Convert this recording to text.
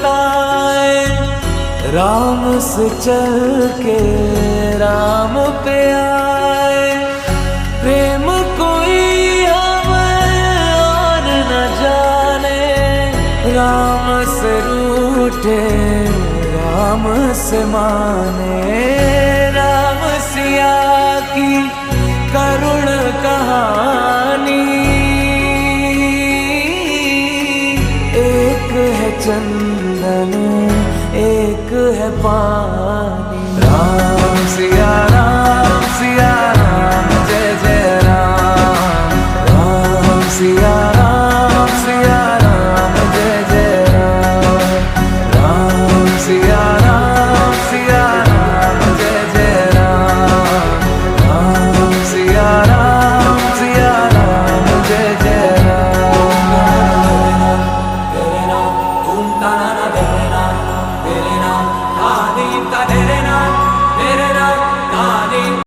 भटकाए, राम से चल के राम पे आए। प्रेम कोई हमें और न जाने, राम से रूठे राम से माने। राम सिया की करुण कहानी, एक है चंदन एक है पानी।